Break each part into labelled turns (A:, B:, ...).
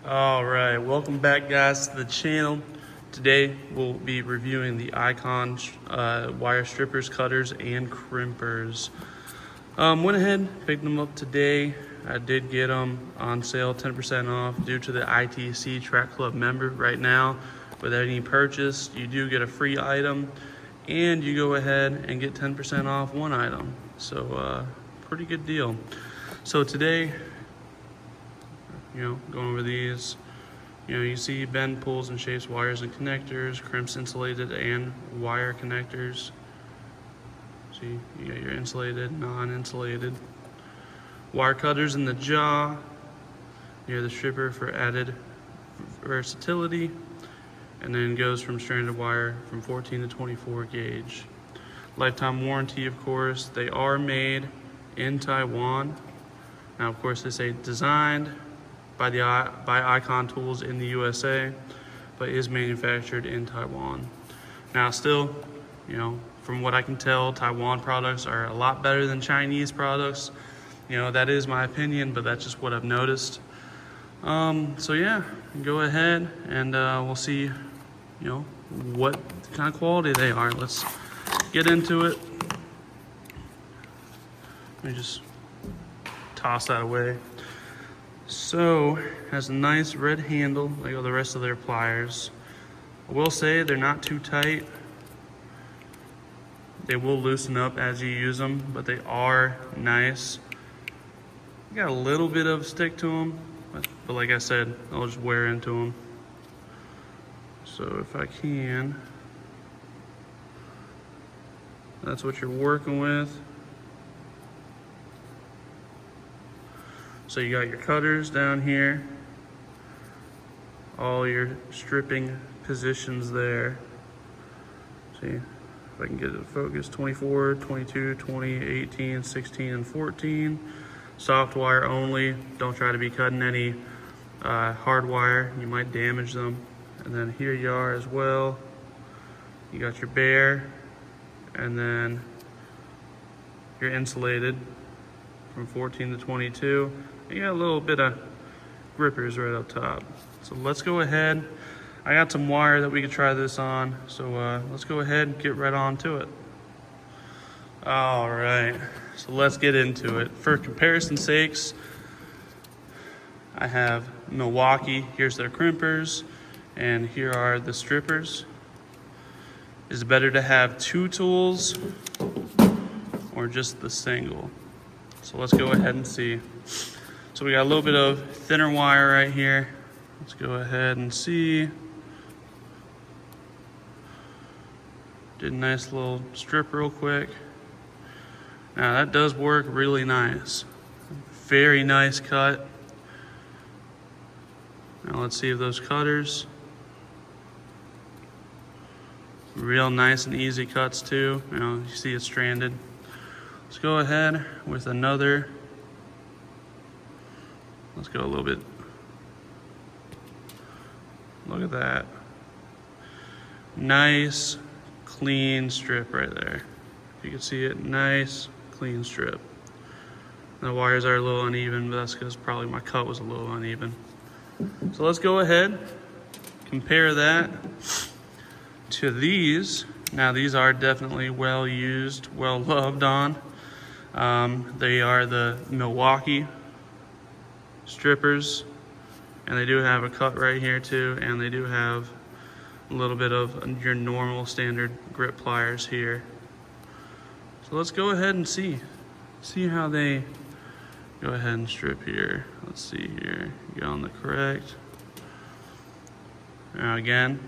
A: All right, welcome back, guys, to the channel. Today we'll be reviewing the Icon wire strippers, cutters, and crimpers. Went ahead, picked them up today. I did get them on sale, 10% off, due to the ITC Track Club member. Right now, with any purchase, you do get a free item, and you go ahead and get 10% off one item. So, pretty good deal. So today, going over these, you see bend, pulls, and shapes, wires and connectors, crimps, insulated, and wire connectors. See, you got your insulated, non-insulated. Wire cutters in the jaw, near the stripper for added versatility, and then goes from stranded wire from 14 to 24 gauge. Lifetime warranty, of course. They are made in Taiwan. Now, of course, they say designed by Icon Tools in the USA, but is manufactured in Taiwan. Now, still, from what I can tell, Taiwan products are a lot better than Chinese products. That is my opinion, but that's just what I've noticed. So yeah, go ahead and we'll see, what kind of quality they are. Let's get into it. Let me just toss that away. So, has a nice red handle like all the rest of their pliers. I will say they're not too tight. They will loosen up as you use them, but they are nice. Got a little bit of stick to them, but like I said, I'll just wear into them. So if I can, that's what you're working with. So you got your cutters down here, all your stripping positions there. See, if I can get it to focus, 24, 22, 20, 18, 16, and 14. Soft wire only. Don't try to be cutting any hard wire. You might damage them. And then here you are as well. You got your bare, and then your insulated from 14 to 22. You got a little bit of grippers right up top. So let's go ahead. I got some wire that we could try this on. So let's go ahead and get right on to it. All right, so let's get into it. For comparison's sakes, I have Milwaukee. Here's their crimpers, and here are the strippers. Is it better to have two tools or just the single? So let's go ahead and see. So we got a little bit of thinner wire right here. Let's go ahead and see. Did a nice little strip real quick. Now that does work really nice. Very nice cut. Now let's see if those cutters. Real nice and easy cuts too. You see it's stranded. Let's go ahead with another. Let's go a little bit. Look at that. Nice, clean strip right there. If you can see it, nice, clean strip. The wires are a little uneven, but that's because probably my cut was a little uneven. So let's go ahead, compare that to these. Now these are definitely well used, well loved on. They are the Milwaukee strippers, and they do have a cut right here too, and they do have a little bit of your normal standard grip pliers here. So let's go ahead and see how they go ahead and strip here. Let's see here, get on the correct. Now again,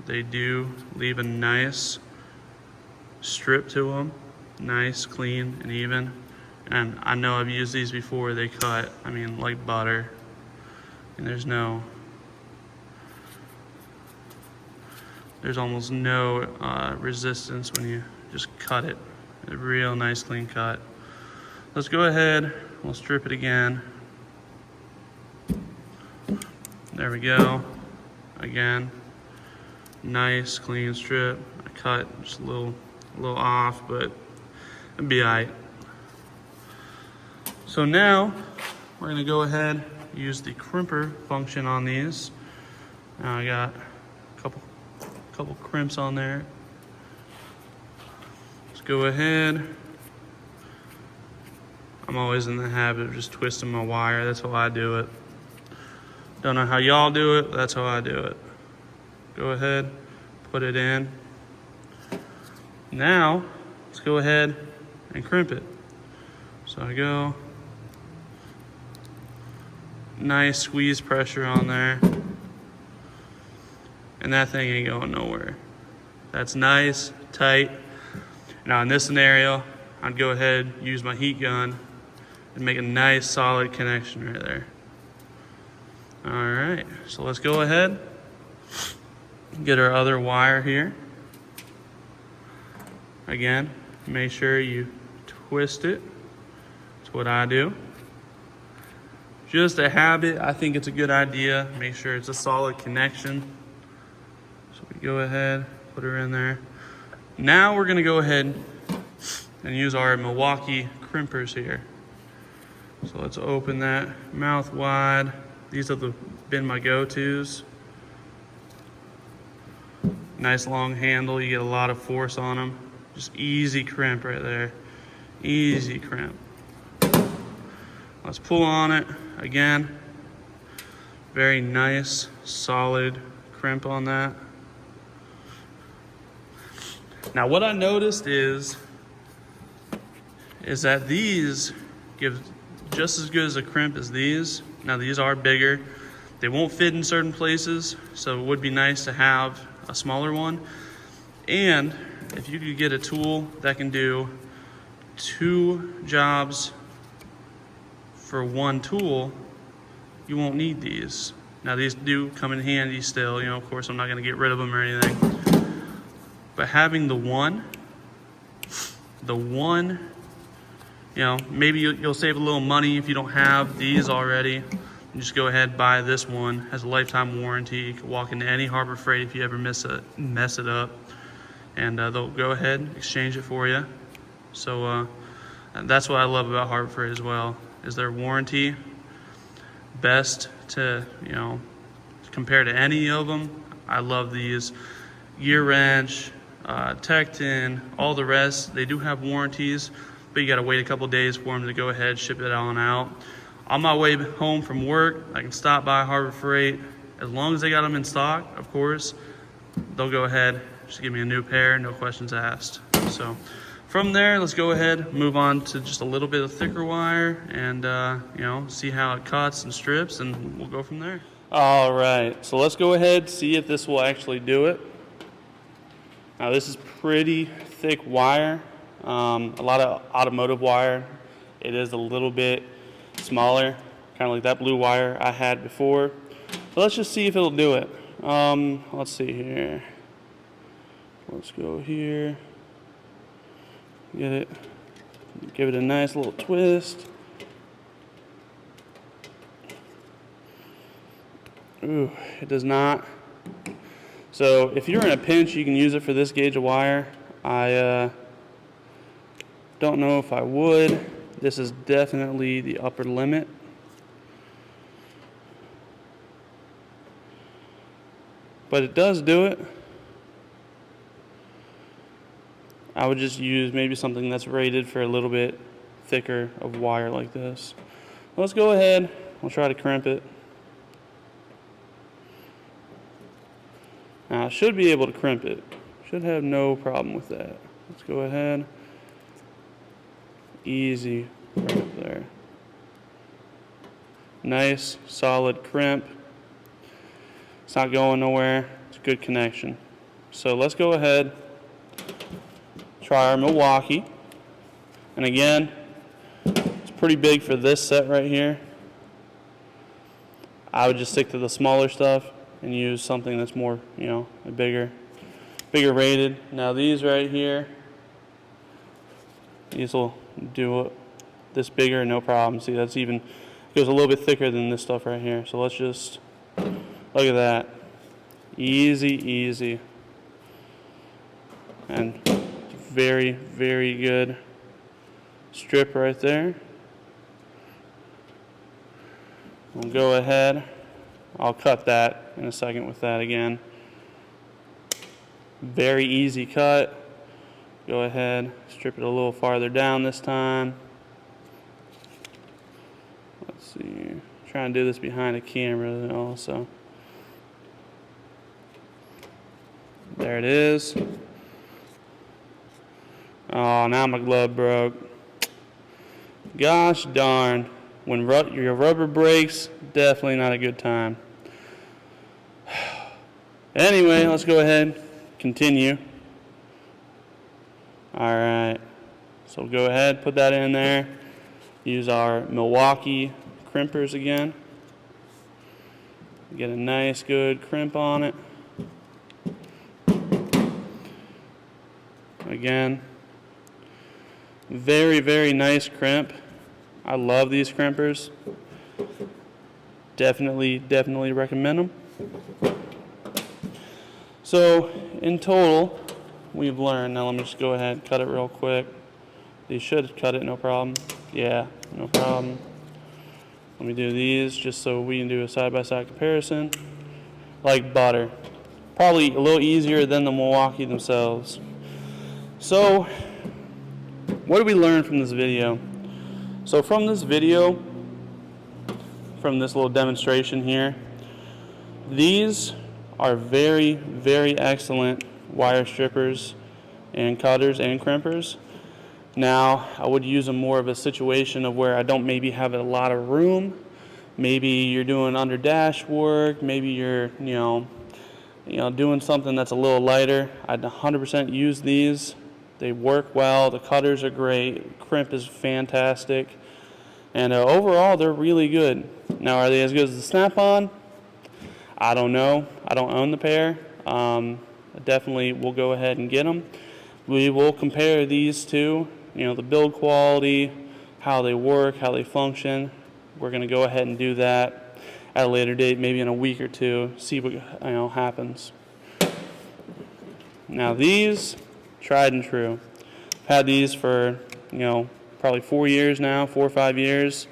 A: they do leave a nice strip to them, nice, clean, and even. And I know I've used these before. They cut, like butter. And there's almost no resistance when you just cut it. A real nice clean cut. Let's go ahead, we'll strip it again. There we go. Again, nice clean strip. I cut just a little off, but it'd be all right. So now we're gonna go ahead use the crimper function on these. Now I got a couple crimps on there. Let's go ahead. I'm always in the habit of just twisting my wire. That's how I do it. Don't know how y'all do it, but that's how I do it. Go ahead, put it in. Now, let's go ahead and crimp it. So I go, nice squeeze pressure on there. And that thing ain't going nowhere. That's nice, tight. Now in this scenario, I'd go ahead, use my heat gun, and make a nice solid connection right there. All right, so let's go ahead, get our other wire here. Again, make sure you twist it. That's what I do. Just a habit, I think it's a good idea. Make sure it's a solid connection. So we go ahead, put her in there. Now we're gonna go ahead and use our Milwaukee crimpers here. So let's open that mouth wide. These have been my go-tos. Nice long handle, you get a lot of force on them. Just easy crimp right there. Easy crimp. Let's pull on it again. Very nice, solid crimp on that. Now what I noticed is that these give just as good as a crimp as these. Now these are bigger. They won't fit in certain places, so it would be nice to have a smaller one. And if you could get a tool that can do 2 jobs for 1 tool, you won't need these. Now these do come in handy still, you know, of course I'm not gonna get rid of them or anything. But having the one, you know, maybe you'll save a little money if you don't have these already. And just go ahead, buy this one. Has a lifetime warranty. You can walk into any Harbor Freight if you ever mess it up, and they'll go ahead, exchange it for you. So that's what I love about Harbor Freight as well, is their warranty. Best to, you know, compared to any of them. I love these. Gear Wrench, Tecton, all the rest, they do have warranties, but you gotta wait a couple days for them to go ahead, ship it on out. On my way home from work, I can stop by Harbor Freight. As long as they got them in stock, of course, they'll go ahead, just give me a new pair, no questions asked. So from there, let's go ahead, move on to just a little bit of thicker wire and you know, see how it cuts and strips, and we'll go from there. All right, so let's go ahead, see if this will actually do it. Now this is pretty thick wire, a lot of automotive wire. It is a little bit smaller, kind of like that blue wire I had before. So let's just see if it'll do it. Let's see here. Let's go here. Get it. Give it a nice little twist. Ooh, it does not. So if you're in a pinch, you can use it for this gauge of wire. I don't know if I would. This is definitely the upper limit. But it does do it. I would just use maybe something that's rated for a little bit thicker of wire like this. Let's go ahead. We'll try to crimp it. Now I should be able to crimp it. Should have no problem with that. Let's go ahead. Easy right up there. Nice, solid crimp. It's not going nowhere. It's a good connection. So let's go ahead, try our Milwaukee. And again, it's pretty big for this set right here. I would just stick to the smaller stuff and use something that's more, you know, a bigger rated. Now these right here, these will do this bigger, no problem. See, that's even goes a little bit thicker than this stuff right here. So let's just look at that. Easy. And very, very good strip right there. we'll go ahead. I'll cut that in a second with that again. Very easy cut. Go ahead, strip it a little farther down this time. Let's see, trying to do this behind a camera also. There it is. Oh, now my glove broke. Gosh darn. When your rubber breaks, definitely not a good time. Anyway, let's go ahead, continue. Alright, so go ahead, put that in there. Use our Milwaukee crimpers again. Get a nice good crimp on it. Again, very, very nice crimp. I love these crimpers. Definitely recommend them. So in total, we've learned, now let me just go ahead and cut it real quick. These should cut it, no problem. Yeah, no problem. Let me do these just so we can do a side-by-side comparison. Like butter. Probably a little easier than the Milwaukee themselves. So, what did we learn from this video? So from this video, from this little demonstration here, these are very, very excellent wire strippers and cutters and crimpers. Now, I would use them more of a situation of where I don't maybe have a lot of room. Maybe you're doing under dash work. Maybe you're, doing something that's a little lighter. I'd 100% use these. They work well. The cutters are great. Crimp is fantastic. And overall, they're really good. Now, are they as good as the Snap-on? I don't know. I don't own the pair. Definitely will go ahead and get them. We will compare these two, the build quality, how they work, how they function. We're going to go ahead and do that at a later date, maybe in a week or two, see what happens. Now these, tried and true. I've had these for, probably 4 years now, 4 or 5 years.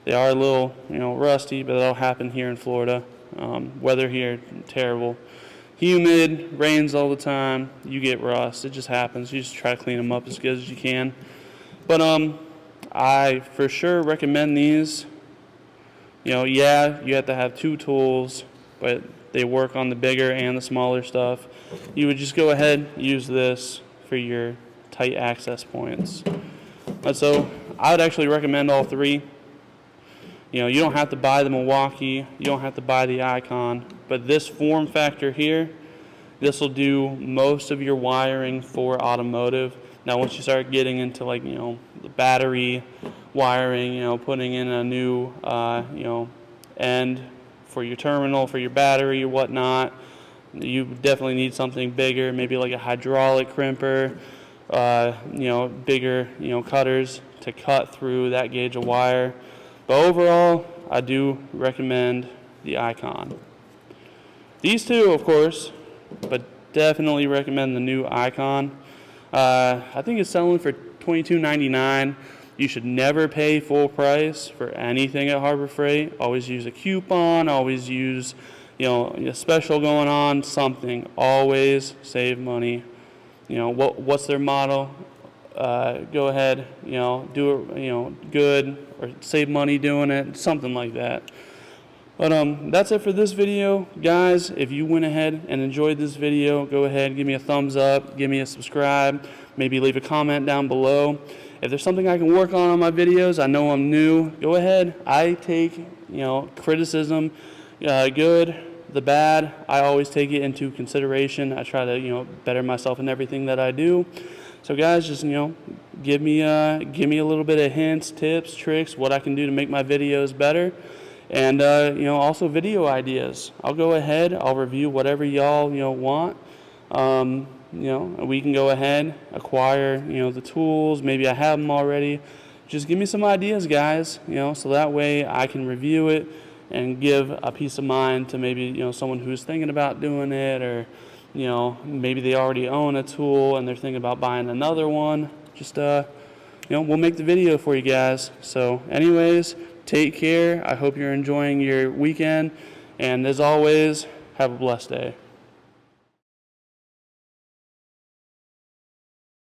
A: They are a little, rusty, but that'll happen here in Florida. Weather here, terrible. Humid, rains all the time, you get rust. It just happens. You just try to clean them up as good as you can. But I for sure recommend these. Yeah, you have to have 2 tools, but they work on the bigger and the smaller stuff. You would just go ahead, use this for your tight access points. So I would actually recommend all 3. You don't have to buy the Milwaukee, you don't have to buy the Icon, but this form factor here, this will do most of your wiring for automotive. Now once you start getting into the battery wiring, putting in a new end for your terminal, for your battery or whatnot, you definitely need something bigger, maybe like a hydraulic crimper, bigger cutters to cut through that gauge of wire. But overall, I do recommend the Icon. These two, of course, but definitely recommend the new Icon. I think it's selling for $22.99. You should never pay full price for anything at Harbor Freight. Always use a coupon, always use, a special going on, something. Always save money. What's their motto? Go ahead, do it, good, or save money doing it, something like that. But that's it for this video, guys. If you went ahead and enjoyed this video, go ahead, give me a thumbs up, give me a subscribe, maybe leave a comment down below. If there's something I can work on my videos, I know I'm new, go ahead. I take criticism, good, the bad, I always take it into consideration. I try to better myself in everything that I do. So guys, just give me a little bit of hints, tips, tricks, what I can do to make my videos better, and also video ideas. I'll go ahead, I'll review whatever y'all want. We can go ahead, acquire the tools. Maybe I have them already. Just give me some ideas, guys. So that way I can review it and give a peace of mind to maybe someone who's thinking about doing it, or maybe they already own a tool and they're thinking about buying another one. Just we'll make the video for you guys. So anyways, take care. I hope you're enjoying your weekend. And as always, have a blessed day.